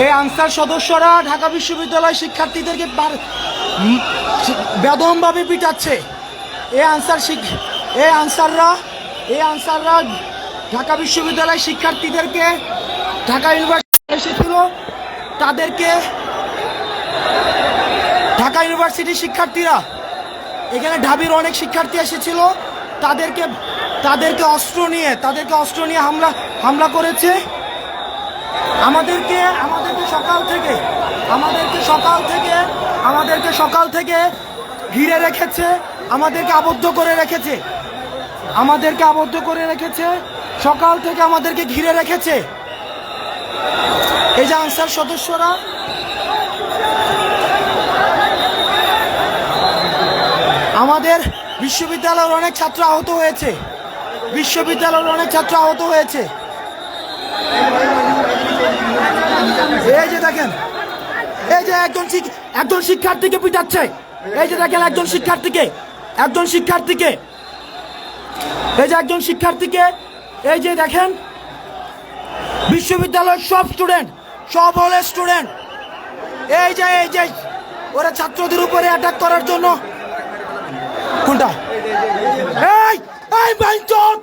এই আনসার সদস্যরা ঢাকা বিশ্ববিদ্যালয় শিক্ষার্থীদেরকে বেদমভাবে পিটাচ্ছে। এই আনসাররা ঢাকা বিশ্ববিদ্যালয় শিক্ষার্থীদেরকে, ঢাকা ইউনিভার্সিটি এসেছিল তাদেরকে, ঢাকা ইউনিভার্সিটির শিক্ষার্থীরা, এখানে ঢাবির অনেক শিক্ষার্থী এসেছিল, তাদেরকে অস্ত্র নিয়ে হামলা করেছে। আমাদেরকে সকাল থেকে ঘিরে রেখেছে, আমাদেরকে আবদ্ধ করে রেখেছে, সকাল থেকে আমাদেরকে ঘিরে রেখেছে। এই যে আনসার সদস্যরা, আমাদের বিশ্ববিদ্যালয়ের অনেক ছাত্র আহত হয়েছে। এই যে দেখেন, এই যে একজন শিক্ষার্থীকে পিটাচ্ছে। এই যে দেখেন একজন শিক্ষার্থীকে, এই যে দেখেন বিশ্ববিদ্যালয়ের সব হলের স্টুডেন্ট, এই যে ওরা ছাত্রদের উপরে অ্যাটাক করার জন্য। কোনটা? এই বাইঞ্চোদ!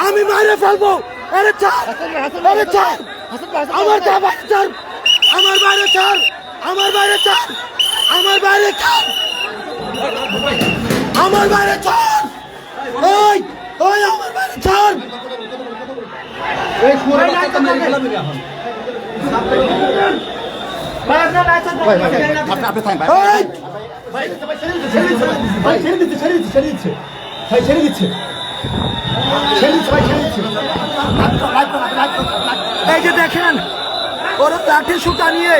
আমি মারে ফেলবো। আমার বাইরে ছাড়। ওই আমার বাইরে ছাড়। এই যে দেখেন ওরা লাঠি সুটা নিয়ে